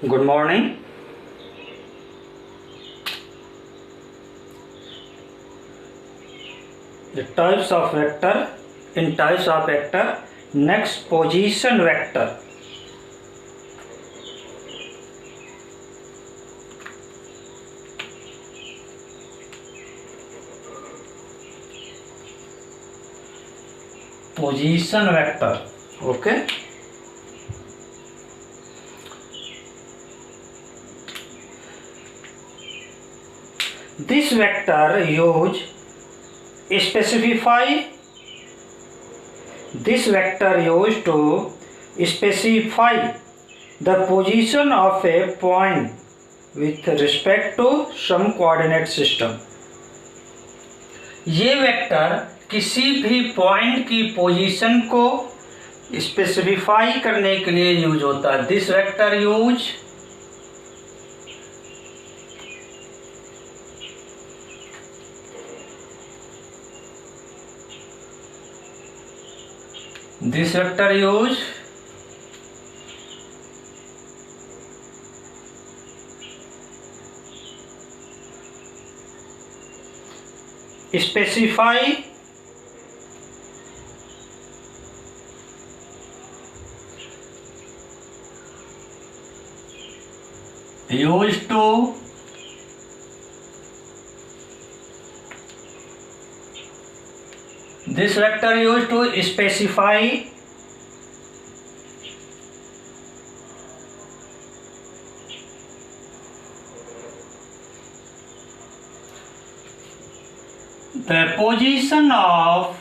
Good morning. The types of vector. In types of vector, next position vector. Position vector. Okay. This vector use specify. This vector used to specify the position of a point with respect to some coordinate system. ये vector किसी भी point की position को specify करने के लिए use होता है. This vector use this vector use specify used to this vector used to specify the position of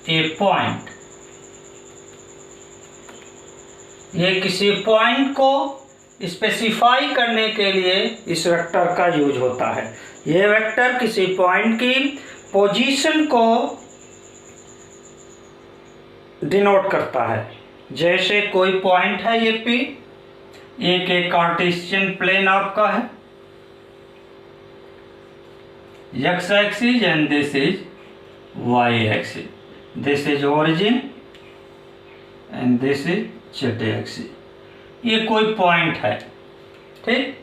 a point. ये किसी पॉइंट को स्पेसिफाई करने के लिए इस वेक्टर का यूज होता है. ये वेक्टर किसी पॉइंट की पोजीशन को डिनोट करता है. जैसे कोई पॉइंट है ये P, एक कार्टेशियन प्लेन आपका है, x axis and this is y axis. This is origin and this is z axis. ये कोई पॉइंट है, ठीक.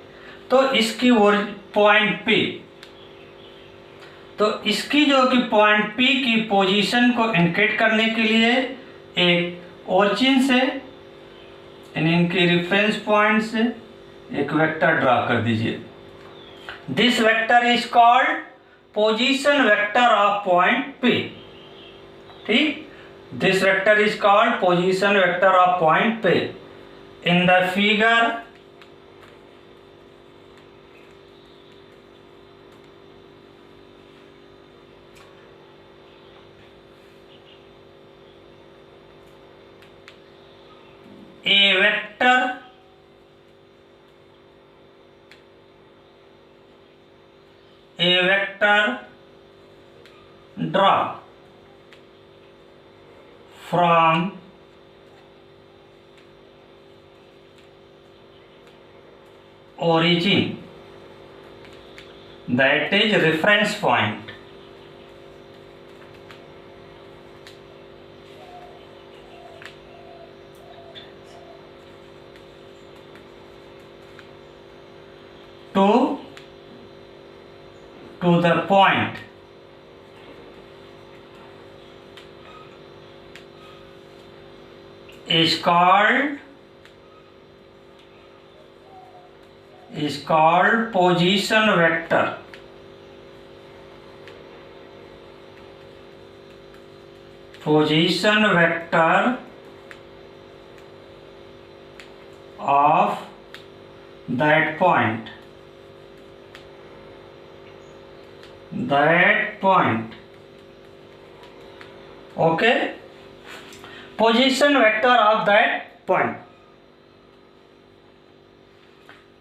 तो इसकी पॉइंट P, तो इसकी जो कि पॉइंट P की पोजीशन को इंडिकेट करने के लिए एक ओरिजिन से यानी इनके रेफरेंस पॉइंट से एक वेक्टर ड्रा कर दीजिए. This vector is called position vector of point P. ठीक. This vector is called position vector of point P. In the figure, a vector draw from origin, that is reference point, to the point is called position vector. Position vector of that point. Okay. Position vector of that point.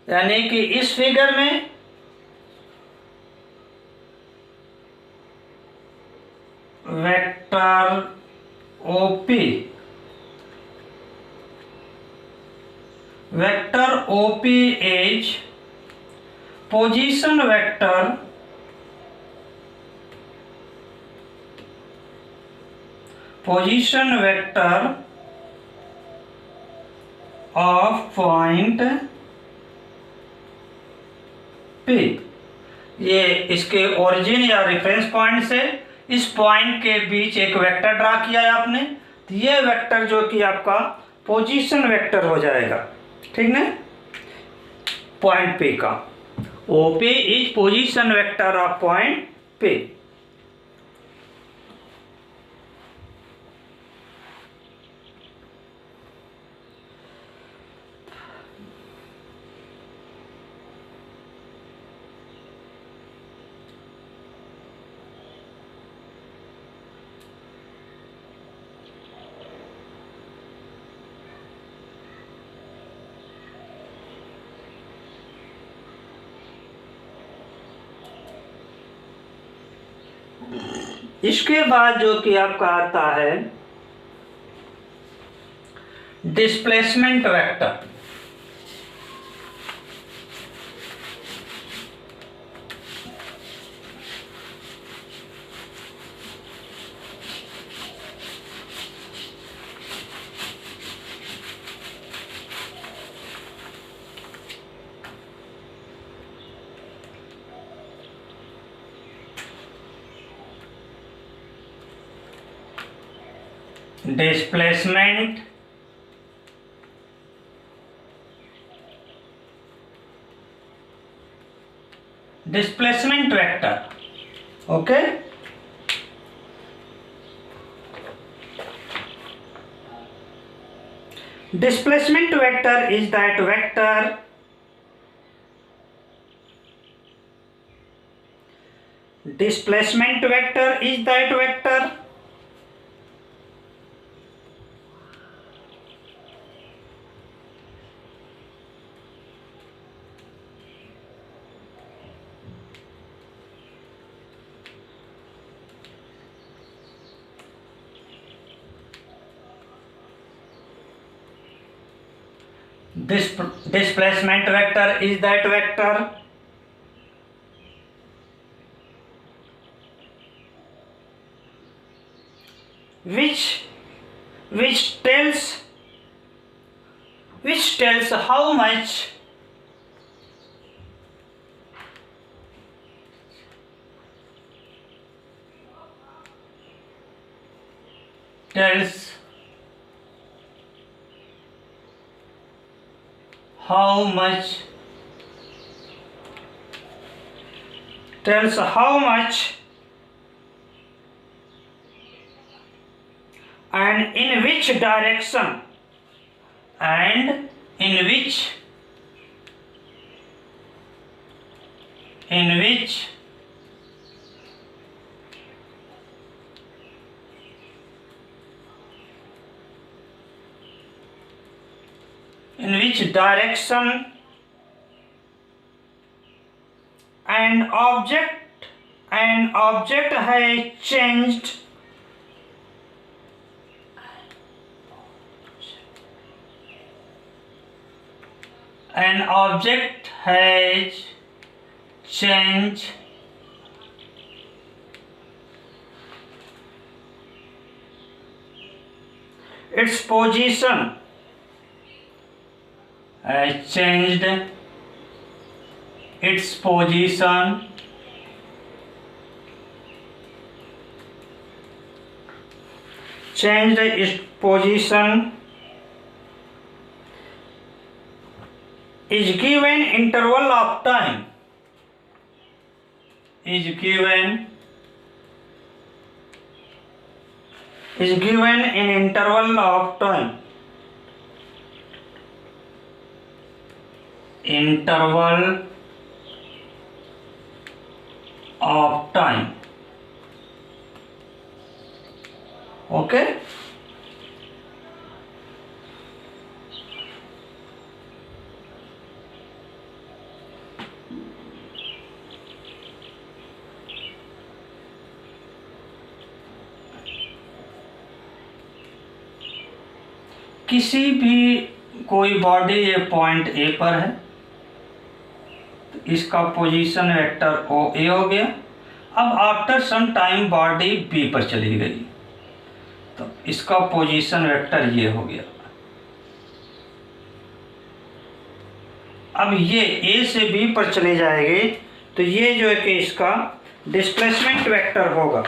यानी कि इस figure में vector OP, vector OP is position vector position vector of point P। ये इसके origin या reference point से इस point के बीच एक वेक्टर ड्रा किया है आपने, तो ये वेक्टर जो कि आपका पोजीशन वेक्टर हो जाएगा, ठीक ना, पॉइंट P का। OP is position vector of point P। इसके बाद जो कि आपका आता है displacement vector. Displacement vector, okay. Displacement vector is that vector displacement vector is that vector which tells how much and in which direction and in which direction an object has changed its position, changed its position is given interval of time, is given in interval of time, okay। किसी भी कोई body ये point A पर है तो इसका position vector O ए हो गया। अब after some time body B पर चली गई तो इसका पोजीशन वेक्टर ये हो गया। अब ये ए से बी पर चले जाएंगे तो ये जो है कि इसका डिस्प्लेसमेंट वेक्टर होगा।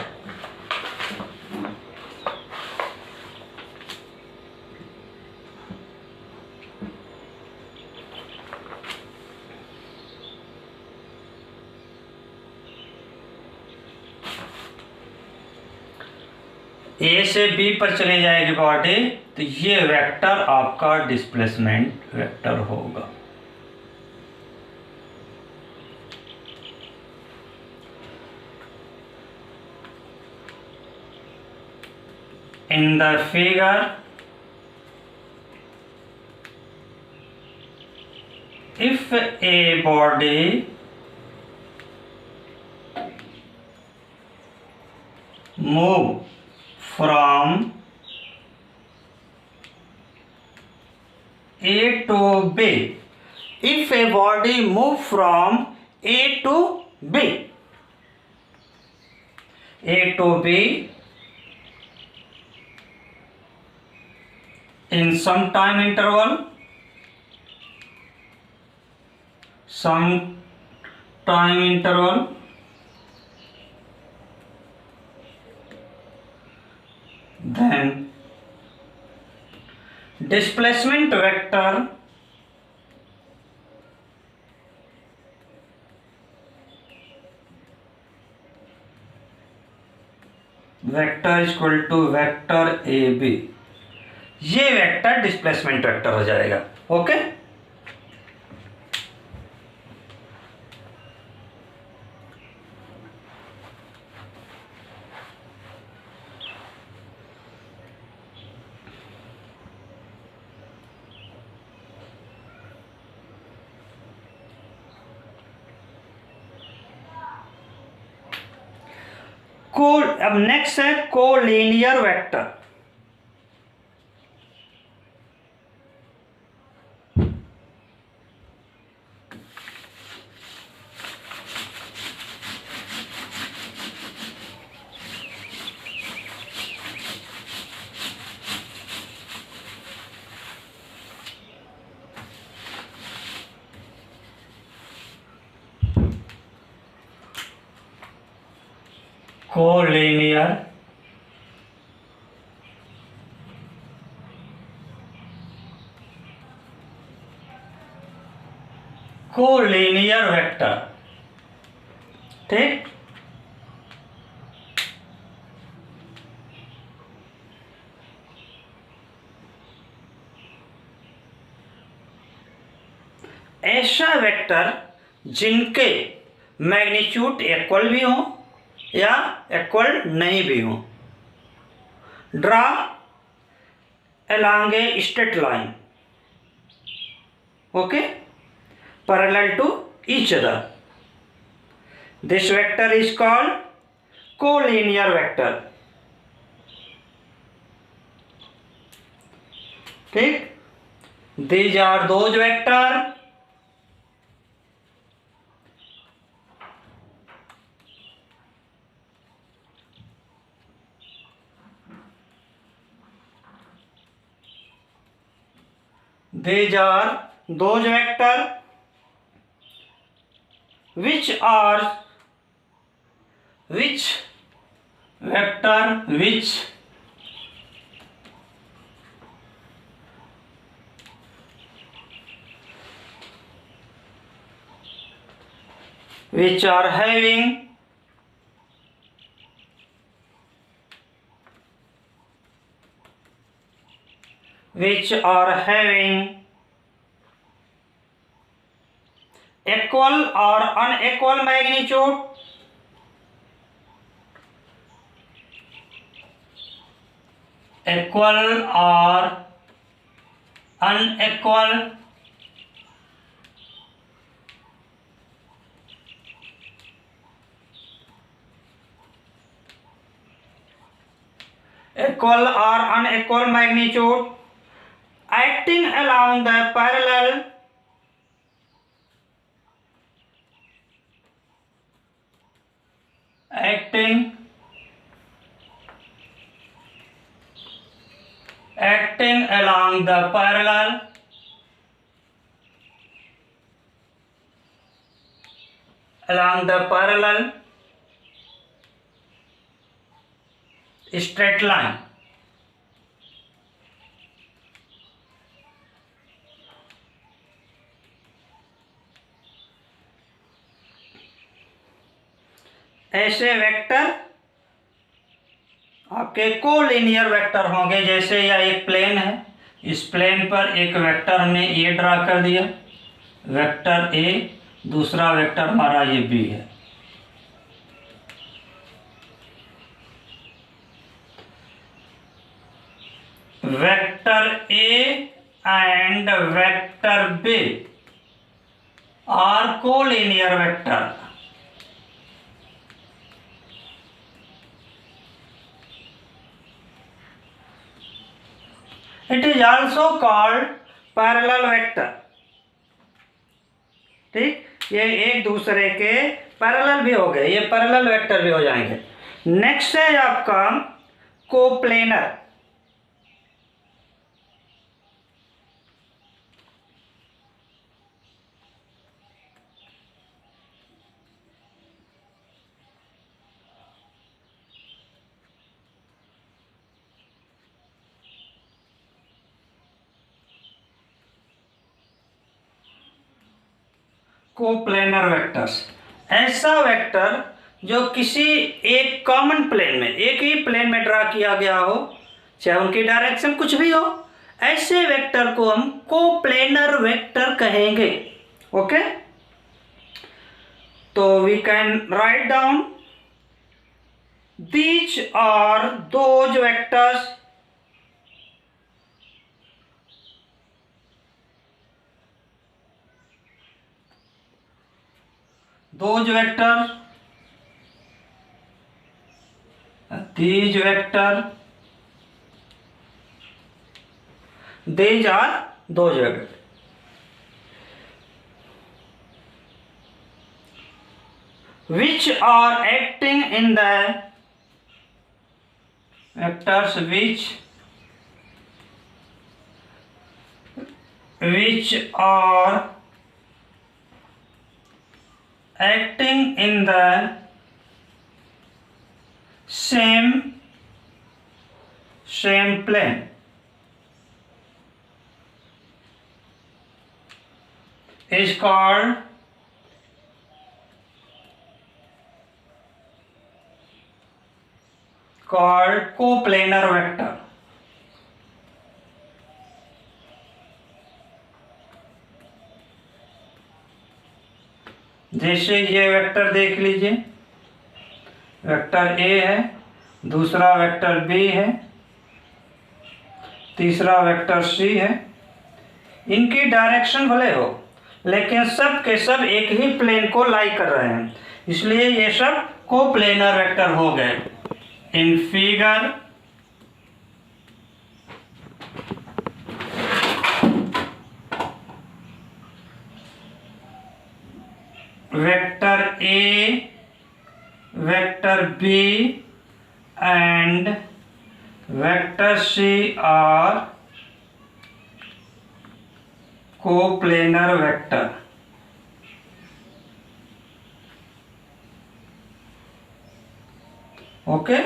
ए से बी पर चले जाएगी बॉडी तो ये वेक्टर आपका डिस्प्लेसमेंट वेक्टर होगा। In the figure, if a body move from A to B, if a body move from A to B, A to B in some time interval, then displacement vector is equal to vector AB, ये vector displacement vector हो जाएगा। Okay, अब next है collinear vector. Collinear vector, ठीक। ऐसा vector जिनके magnitude equal भी हो या इक्वल नहीं भी हो, draw along a straight line, okay, parallel to each other. This vector is called collinear vector, ठीक। These are those vector which are having equal or unequal magnitude, equal or unequal magnitude acting along the parallel acting along the parallel straight line. ऐसे vector आपके collinear vector होंगे। जैसे यह एक plane है, इस plane पर एक वेक्टर हमने ए ड्रा कर दिया, वेक्टर ए, दूसरा वेक्टर हमारा ये बी है। Vector A and vector B are collinear vector. It is also called parallel vector। ठीक, ये एक दूसरे के पैरेलल भी हो गए, ये पैरेलल वेक्टर भी हो जाएंगे। नेक्स्ट है आपका कोप्लेनर। कोप्लेनर वेक्टर्स, ऐसा वेक्टर जो किसी एक कॉमन प्लेन में, एक ही प्लेन में ड्रा किया गया हो, चाहे उनकी डायरेक्शन कुछ भी हो, ऐसे वेक्टर को हम कोप्लेनर वेक्टर कहेंगे। ओके, तो we can write down these are those vectors these vector, these are those vectors which are acting in the vectors which are acting in the same plane is called coplanar vector। जैसे ये vector देख लीजिए, vector A है, दूसरा vector B है, तीसरा vector C है। इनकी डायरेक्शन भले हो, लेकिन सब के सब एक ही प्लेन को लाई कर रहे हैं, इसलिए ये सब कोप्लेनर वेक्टर हो गए। In figure vector A, vector B and vector C are coplanar vector। Okay,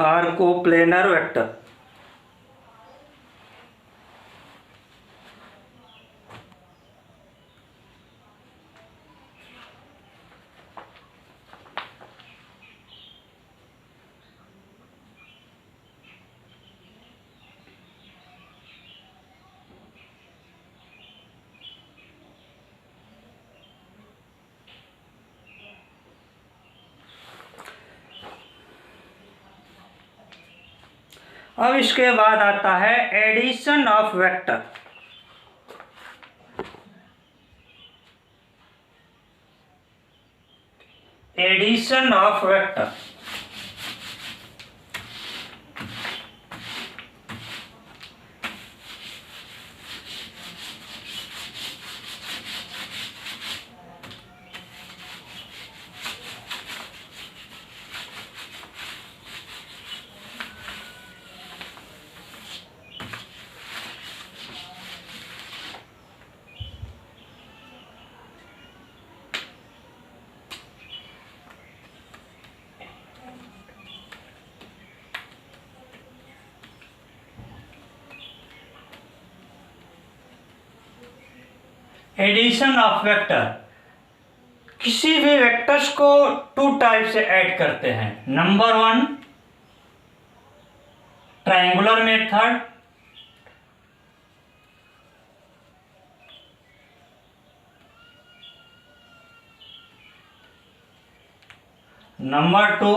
are coplanar vector. अब इसके बाद आता है addition of vector. Addition of vector. Addition of vector, किसी भी वेक्टर्स को टू टाइप से ऐड करते हैं। Number 1 triangular method, number 2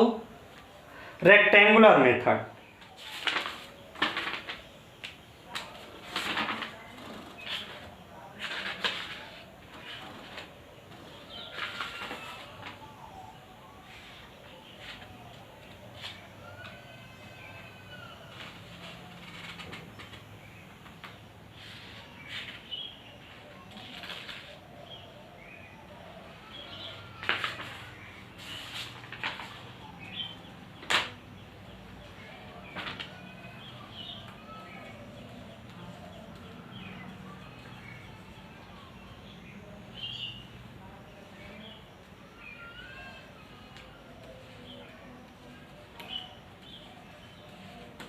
rectangular method.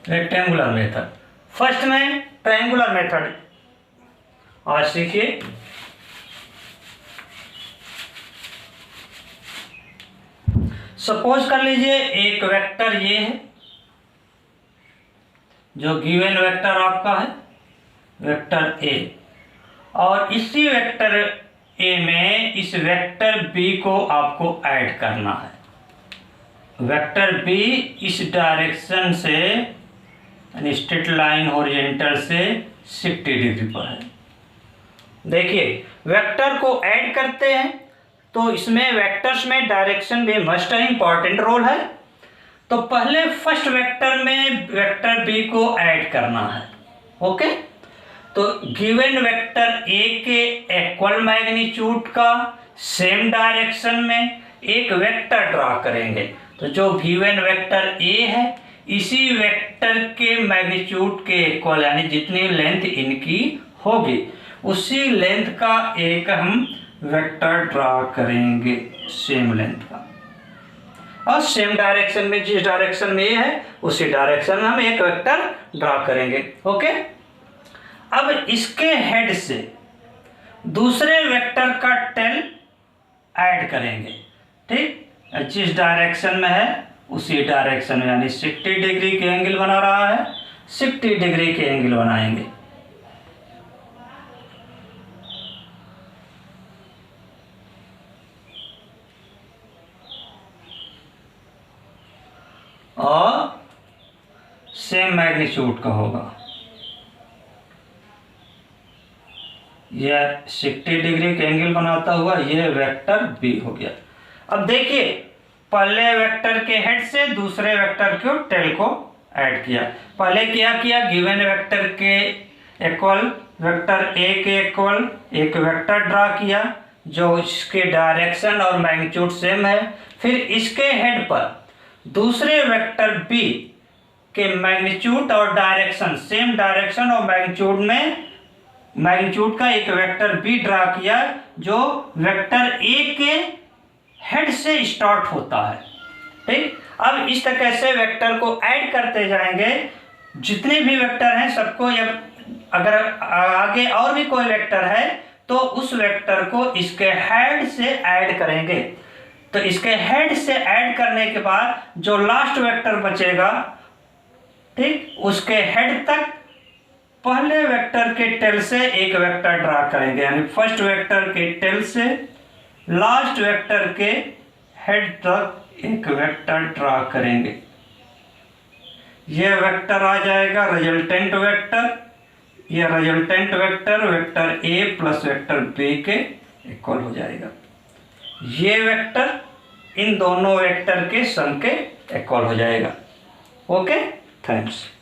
Rectangular method, first में ट्रायंगुलर मेथड आज सीखिए। सपोज कर लीजिए एक वेक्टर ये है, जो गिवन वेक्टर आपका है वेक्टर ए, और इसी वेक्टर ए में इस वेक्टर बी को आपको ऐड करना है। वेक्टर बी इस डायरेक्शन से स्ट्रेट लाइन हॉरिजॉन्टल से 60 डिग्री पर है। देखिए वेक्टर को ऐड करते हैं तो इसमें वेक्टर्स में डायरेक्शन भी मस्ट इंपॉर्टेंट रोल है। तो पहले फर्स्ट वेक्टर में वेक्टर बी को ऐड करना है। ओके, तो गिवन वेक्टर ए के इक्वल मैग्नीट्यूड का सेम डायरेक्शन में एक वेक्टर ड्रा करेंगे। तो जो गिवन वेक्टर ए है इसी वेक्टर के मैग्नीट्यूड के इक्वल, यानी जितनी लेंथ इनकी होगी उसी लेंथ का एक हम वेक्टर ड्रा करेंगे, सेम लेंथ का, और सेम डायरेक्शन में, जिस डायरेक्शन में ये है उसी डायरेक्शन में हम एक वेक्टर ड्रा करेंगे। ओके, अब इसके हेड से दूसरे वेक्टर का टेल ऐड करेंगे। ठीक, जिस डायरेक्शन में है उसी डायरेक्शन में, यानी 60 डिग्री के एंगल बना रहा है, 60 डिग्री के एंगल बनाएंगे। और सेम मैग्नीट्यूड का होगा, यह 60 डिग्री के एंगल बनाता हुआ यह वेक्टर बी हो गया। अब देखिए पहले वेक्टर के हेड से दूसरे वेक्टर के टेल को ऐड किया। पहले क्या किया, गिवन वेक्टर के इक्वल, वेक्टर ए के इक्वल एक वेक्टर ड्रा किया जो इसके डायरेक्शन और मैग्नीट्यूड सेम है। फिर इसके हेड पर दूसरे वेक्टर बी के मैग्नीट्यूड और डायरेक्शन, सेम डायरेक्शन और मैग्नीट्यूड में, मैग्नीट्यूड का एक वेक्टर बी ड्रा किया जो वेक्टर ए के हेड से स्टार्ट होता है। ठीक, अब इस तरह से वेक्टर को ऐड करते जाएंगे। जितने भी वेक्टर हैं सबको, अगर आगे और भी कोई वेक्टर है तो उस वेक्टर को इसके हेड से ऐड करेंगे। तो इसके हेड से ऐड करने के बाद जो लास्ट वेक्टर बचेगा, ठीक, उसके हेड तक पहले वेक्टर के टेल से एक वेक्टर ड्रा करेंगे, यानी फर्स्ट वेक्टर के टेल से लास्ट वेक्टर के हेड तक एक वेक्टर ड्रा करेंगे। यह वेक्टर आ जाएगा रिजल्टेंट वेक्टर। यह resultant vector vector A plus vector B के इक्वल हो जाएगा। ये वेक्टर इन दोनों वेक्टर के सम के इक्वल हो जाएगा। Okay, thanks.